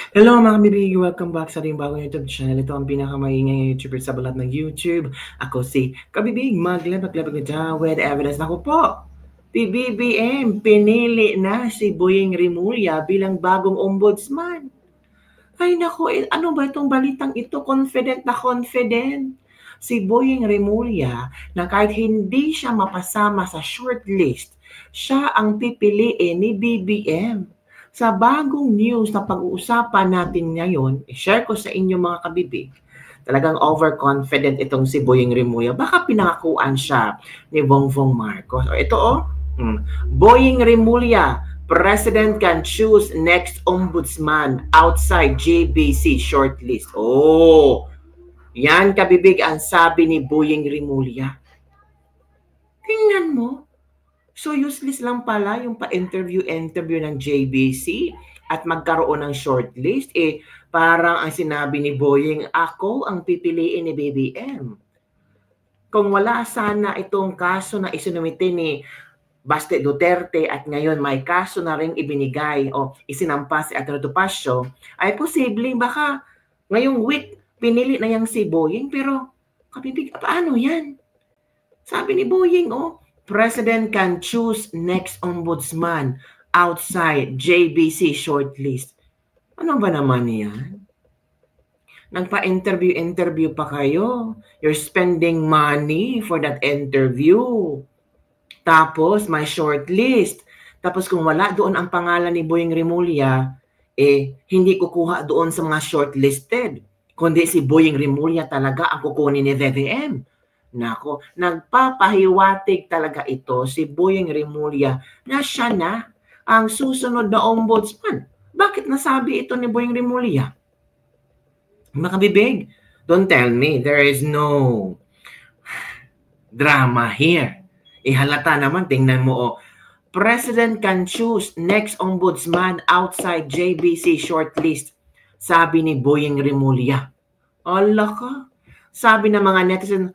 Hello mga kabibig! Welcome back sa ating bagong YouTube channel. Ito ang pinakamaingay YouTuber sa balat ng YouTube. Ako si Kabibig, maglabag-labag na with evidence. Ako po, PBBM, pinili na si Boyeng Rimulya bilang bagong ombudsman. Ay nako, ano ba itong balitang ito? Confident na confident. Si Boyeng Rimulya na kahit hindi siya mapasama sa shortlist, siya ang pipiliin ni BBM. Sa bagong news na pag-uusapan natin ngayon, i-share ko sa inyo mga kabibig, talagang overconfident itong si Boyeng Rimulya. Baka pinangakuan siya ni Bongbong Marcos. O ito Boyeng Rimulya, President can choose next ombudsman outside JBC shortlist. Oh, yan kabibig ang sabi ni Boyeng Rimulya. Tingnan mo. So useless lang pala yung pa-interview ng JBC at magkaroon ng shortlist. Parang ang sinabi ni Boyeng, ako ang pipiliin ni BBM. Kung wala sana itong kaso na isinumite ni Baste Duterte at ngayon may kaso na rin ibinigay o isinampas si Atty. Topacio, ay posibleng baka ngayong week pinili na yang si Boyeng. Pero kabibig, paano yan? Sabi ni Boyeng, President can choose next ombudsman outside JBC shortlist. Ano ba naman yan? Nagpa-interview pa kayo. You're spending money for that interview. Tapos may shortlist. Tapos kung wala doon ang pangalan ni Boyeng Rimulya, hindi kukuha doon sa mga shortlisted. Kundi si Boyeng Rimulya talaga ang kukunin ni BBM. Nako, nagpapahiwatig talaga ito si Boyeng Rimulya na siya na ang susunod na ombudsman. Bakit nasabi ito ni Boyeng Rimulya? Mga kabibig, don't tell me there is no drama here. Halata naman, tingnan mo President can choose next ombudsman outside JBC shortlist. Sabi ni Boyeng Rimulya. Ala ka. Sabi ng mga netizen,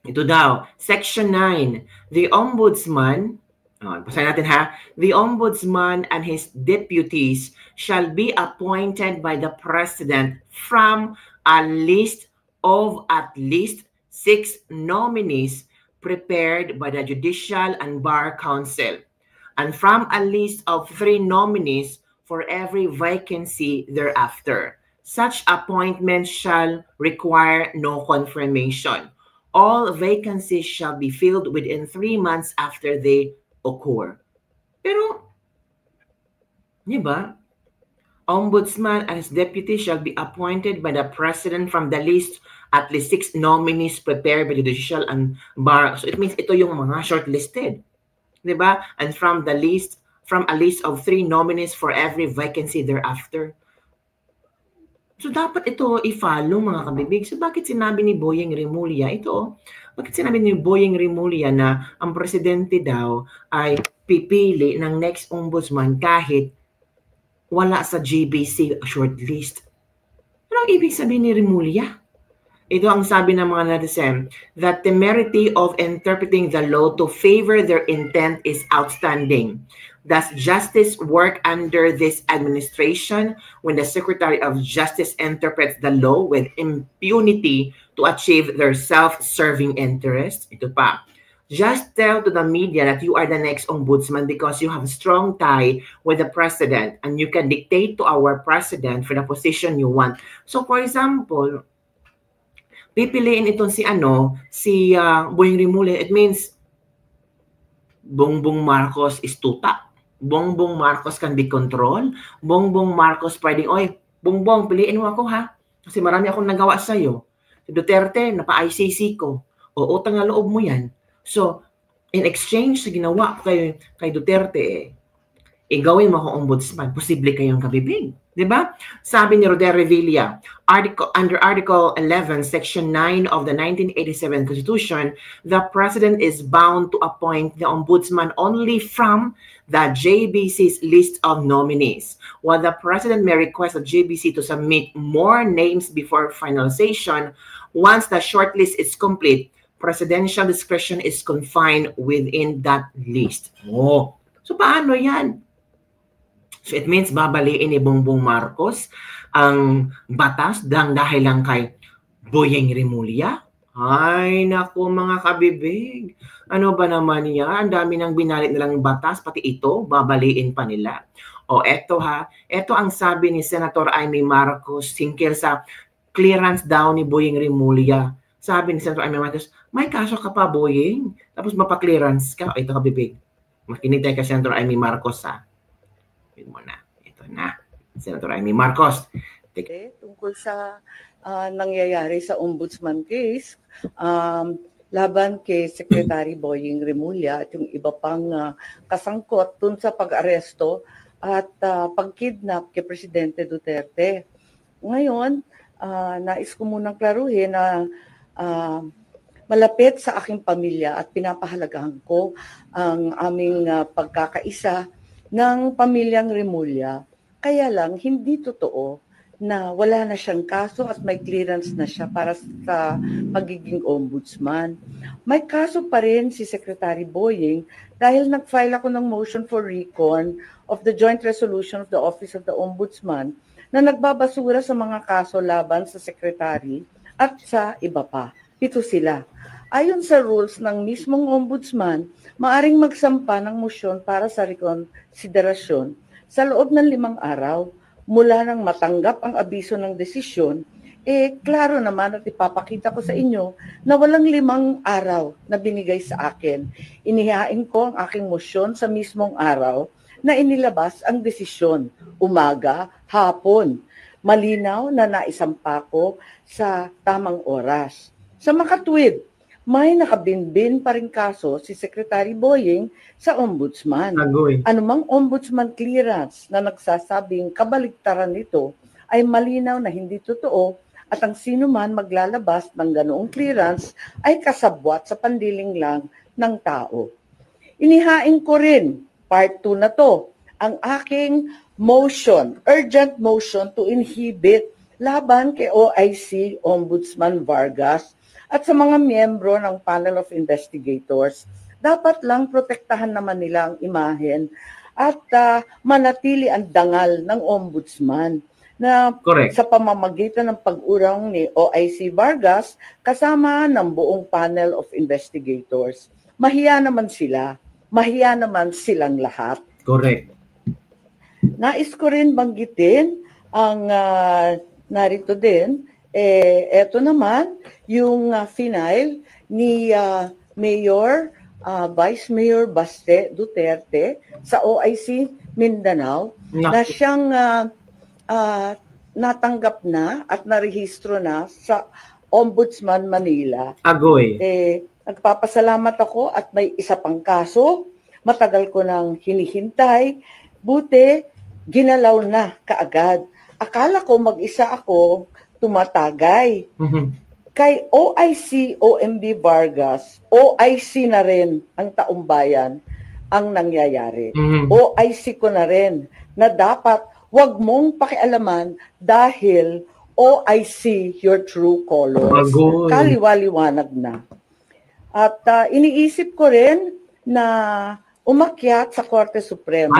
ito daw, Section 9, the Ombudsman, basahin natin ha, the Ombudsman and his deputies shall be appointed by the President from a list of at least 6 nominees prepared by the Judicial and Bar Council, and from a list of 3 nominees for every vacancy thereafter. Such appointments shall require no confirmation. All vacancies shall be filled within 3 months after they occur. Pero, di ba? Ombudsman and his deputy shall be appointed by the President from the list at least 6 nominees prepared by the Judicial and Bar. So it means ito yung mga shortlisted. Di ba? And from a list of 3 nominees for every vacancy thereafter. So dapat ito i-follow mga kabibig. So bakit sinabi ni Boyeng Rimulya bakit sinabi ni Boyeng Rimulya na ang presidente daw ay pipili ng next ombudsman kahit wala sa GBC shortlist? Ano ang ibig sabihin ni Rimulya? Ito ang sabi ng mga netizen, the temerity of interpreting the law to favor their intent is outstanding. Does justice work under this administration when the Secretary of Justice interprets the law with impunity to achieve their self-serving interests? Ito pa. Just tell to the media that you are the next ombudsman because you have a strong tie with the president and you can dictate to our president for the position you want. So for example, pipiliin itong si Boyeng Rimulya. It means Bongbong Marcos is tuta. Bongbong Marcos can be controlled. Bongbong Marcos pwedeng, Bongbong, piliin mo ako ha. Kasi marami akong nagawa sa'yo. Si Duterte, napa-ICC ko. O utang na loob mo yan. So, in exchange sa ginawa kay Duterte, gawin mo akong ombudsman. Posible kayong kabibig. Diba? Sabi ni Roder Revilla, under Article 11, Section 9 of the 1987 Constitution, the President is bound to appoint the Ombudsman only from the JBC's list of nominees. While the President may request the JBC to submit more names before finalization, once the shortlist is complete, presidential discretion is confined within that list. So paano yan? So it means babaliin ni Bongbong Marcos ang batas dahil lang kay Boyeng Rimulya. Ay, naku mga kabibig. Ano ba naman yan? Ang dami nang binalit nilang batas, pati ito, babaliin pa nila. O eto ha, eto ang sabi ni Senator Amy Marcos tungkol sa clearance daw ni Boyeng Rimulya. Sabi ni Senator Amy Marcos, may kaso ka pa, Boyeng? Tapos mapa-clearance ka? O ito kabibig. Makinig tayo kay Senator Amy Marcos ha. Mo na. Ito na. Senator Amy Marcos. Tungkol sa nangyayari sa ombudsman case laban kay Secretary Boyeng Rimulya at yung iba pang kasangkot dun sa pag-aresto at pag-kidnap kay Presidente Duterte. Ngayon, nais ko munang klaruhin na malapit sa aking pamilya at pinapahalagahan ko ang aming pagkakaisa ng pamilyang Rimulya. Kaya lang, hindi totoo na wala na siyang kaso at may clearance na siya para sa pagiging ombudsman. May kaso pa rin si Secretary Boyeng dahil nag-file ako ng motion for recon of the joint resolution of the Office of the Ombudsman na nagbabasura sa mga kaso laban sa Secretary at sa iba pa. 7 sila. Ayon sa rules ng mismong ombudsman, maaring magsampa ng motion para sa rekonsiderasyon sa loob ng 5 araw mula nang matanggap ang abiso ng desisyon. Klaro naman at ipapakita ko sa inyo na walang 5 araw na binigay sa akin. Inihain ko ang aking motion sa mismong araw na inilabas ang desisyon, umaga, hapon. Malinaw na naisampa ko sa tamang oras. Sa makatwid, may nakabinbin pa rin kaso si Secretary Boyeng sa ombudsman. Anumang ombudsman clearance na nagsasabing kabaligtaran nito ay malinaw na hindi totoo at ang sino man maglalabas ng ganoong clearance ay kasabwat sa pandiling lang ng tao. Inihain ko rin, part 2 na to, ang aking motion, urgent motion to inhibit laban kay OIC Ombudsman Vargas at sa mga miyembro ng panel of investigators. Dapat lang protektahan naman nila ang imahen at manatili ang dangal ng ombudsman na Correct. Sa pamamagitan ng pag-urong ni OIC Vargas kasama ng buong panel of investigators. Mahiya naman sila. Mahiya naman silang lahat. Correct. Nais ko rin banggitin ang narito din, eto naman, yung final ni Mayor, Vice Mayor Baste Duterte sa OIC Mindanao na siyang natanggap na at narehistro na sa Ombudsman Manila. Agoy. Nagpapasalamat ako at may isa pang kaso. Matagal ko nang hinihintay. Buti, ginalaw na kaagad. Akala ko mag-isa ako tumatagay. Kay OIC OMB Vargas, OIC na rin ang taumbayan ang nangyayari. OIC ko na rin na dapat wag mong pakialaman dahil OIC your true colors. Kaliwaliwanag na. At iniisip ko rin na umakyat sa Korte Suprema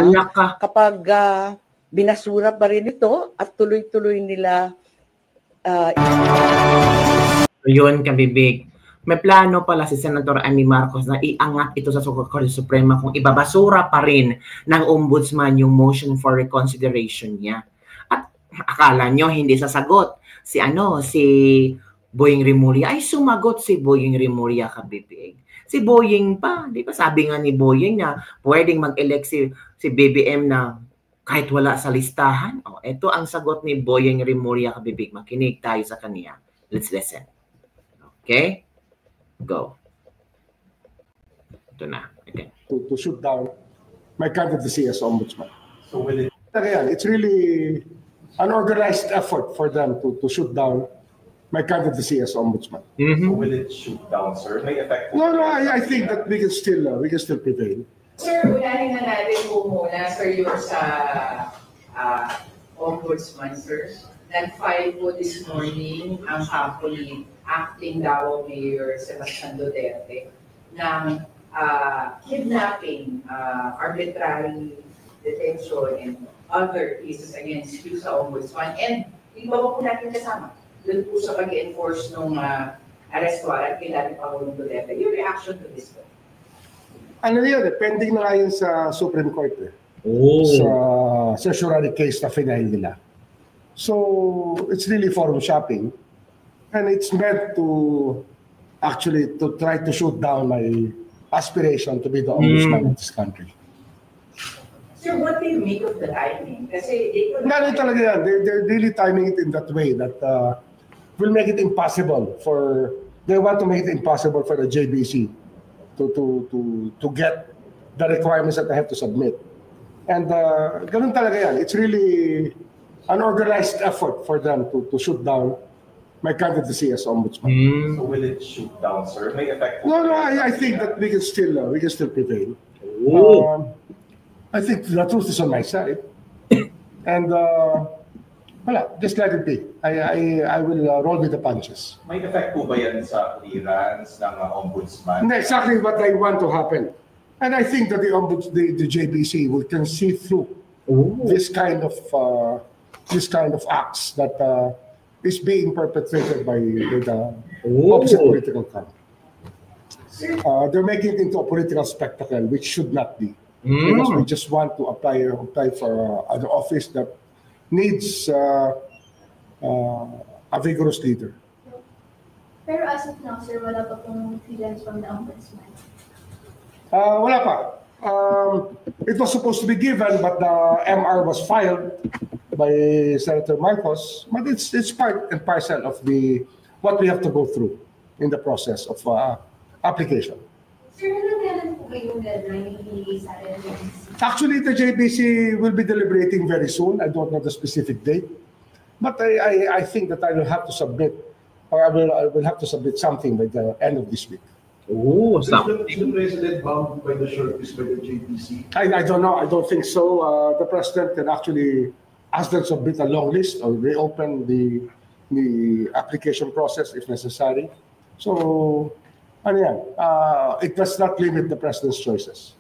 kapag binasura pa rin ito at tuloy-tuloy nila yun, kabibig. May plano pala si Senator Amy Marcos na iangat ito sa Korte Suprema kung ibabasura pa rin ng ombudsman yung motion for reconsideration niya. At akala nyo hindi sasagot si Boyeng Rimulya. Ay sumagot si Boyeng Rimulya, kabibig. Si Boyeng pa, di ba sabi nga ni Boyeng na pwedeng mag-elect si BBM na kahit wala sa listahan. Ito ang sagot ni Boyeng Rimulya, kabibig. Makinig tayo sa kanya. Let's listen. Okay? Go. Ito na. Okay. To shoot down my candidacy as ombudsman. So will it? It's really an organized effort for them to shoot down my candidacy as ombudsman. So will it shoot down, sir? May effect? No, I think that we can still prevail. Sir, unahin na natin po muna, sir, yung sa ombudsman, sir. Nag-file po this morning ang kampo ni acting Davao Mayor Sebastian Duterte ng kidnapping, arbitrary detention and other cases against you sa Ombudsman. And iba ba po natin kasama dun po sa pag-enforce ng arrest warrant kay dating Pangulong Duterte? Your reaction to this po? Ano yun, pending na nga yun sa Supreme Court sa certiorari case na final nila. So, it's really forum shopping. And it's meant to actually to try to shoot down my aspiration to be the ombudsman of this country. Sir, what do you make of the timing? Kasi they could Ganun talaga yan. They're really timing it in that way that will make it impossible they want to make it impossible for the JBC to get the requirements that they have to submit. And ganun talaga yan. It's really an organized effort for them to shoot down my candidacy as ombudsman. So will it shoot down, sir? May effect? No, I think that we can still prevail. I think the truth is on my side, and wala, just let it be. I will roll with the punches. May effect po ba yan sa clearance ng ombudsman? And exactly what I want to happen, and I think that the JBC can see through this kind of acts that is being perpetrated by the opposite political camp. They're making it into a political spectacle, which should not be. Because we just want to apply for an office that needs a vigorous leader. Pero as of now, sir, wala pa pong clearance from the ombudsman. Wala pa. It was supposed to be given, but the MR was filed by Senator Marcos. But it's part and parcel of what we have to go through in the process of application. Sir, kailan po yung deadline sa JBC? Actually, the JBC will be deliberating very soon. I don't know the specific date, but I think that I will have to submit, or I will have to submit something by the end of this week. Is the president bound by the shortlist by the JBC? I don't know. I don't think so. The president can actually ask them to submit a long list or reopen the application process if necessary. So, ano yan? It does not limit the president's choices.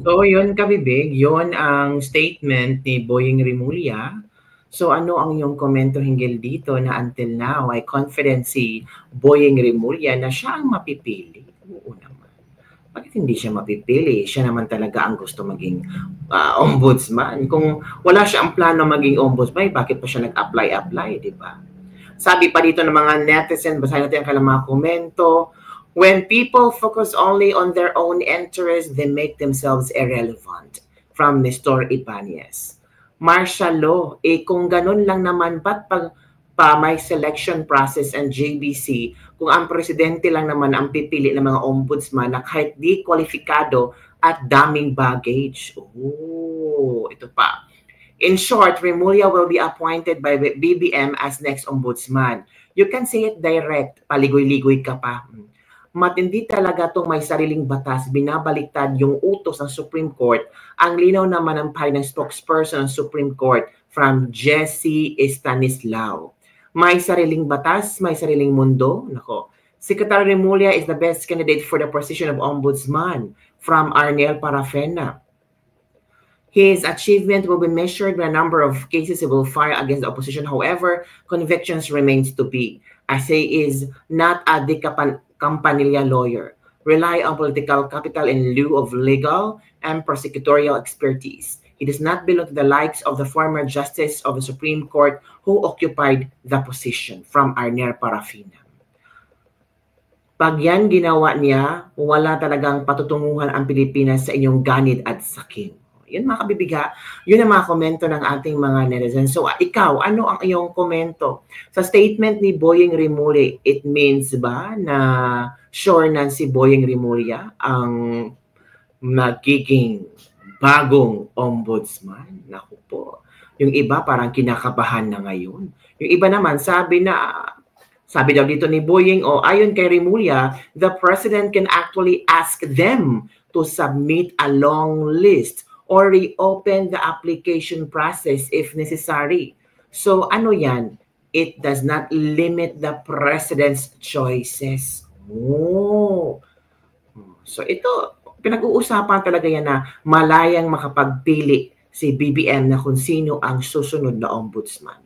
So, yun kabibig, yun ang statement ni Boying Rimulya. So, ano ang iyong komento hinggil dito na until now ay confident si Boying Rimulya na siya ang mapipili? Oo naman. Bakit hindi siya mapipili? Siya naman talaga ang gusto maging ombudsman. Kung wala siya ang plano maging ombudsman, bakit pa siya nag-apply, di ba? Sabi pa dito ng mga netizen, basahin natin ang kanilang mga komento. When people focus only on their own interests, they make themselves irrelevant. From Nestor Ibanez. Martial law, kung ganun lang naman, ba't pa may selection process and JBC, kung ang presidente lang naman ang pipili ng mga ombudsman na kahit di kwalifikado at daming baggage. Ito pa. In short, Rimulya will be appointed by BBM as next ombudsman. You can say it direct, paligoy-ligoy ka pa. Matindi talaga itong may sariling batas, binabaliktad yung utos ng Supreme Court. Ang linaw naman ng ng spokesperson ng Supreme Court from Jesse Estanislao. May sariling batas, may sariling mundo. Nako. Secretary Rimulya is the best candidate for the position of ombudsman from Arnel Parafena. His achievement will be measured by a number of cases he will file against the opposition. However, convictions remains to be, as he is not a Campanilla lawyer, rely on political capital in lieu of legal and prosecutorial expertise. He does not belong to the likes of the former justice of the Supreme Court who occupied the position, from Arnel Parafena. Pag yan ginawa niya, wala talagang patutunguhan ang Pilipinas sa inyong ganid at sakim. Yun mga kabibiga, yun ang mga komento ng ating mga netizens. So ikaw, ano ang iyong komento? Sa statement ni Boying Rimulya, it means ba na sure na si Boying Rimulya ang magiging bagong ombudsman? Naku po. Yung iba parang kinakabahan na ngayon. Yung iba naman sabi daw dito ni Boying, ayon kay Rimulya, the president can actually ask them to submit a long list or reopen the application process if necessary. So ano yan? It does not limit the president's choices. So ito, pinag-uusapan talaga yan na malayang makapagpili si BBM na kung sino ang susunod na ombudsman.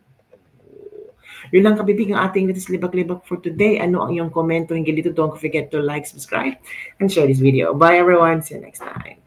Yun lang kabibig ang ating latest libak-libak for today. Ano ang iyong komento hinggil dito? Don't forget to like, subscribe, and share this video. Bye everyone. See you next time.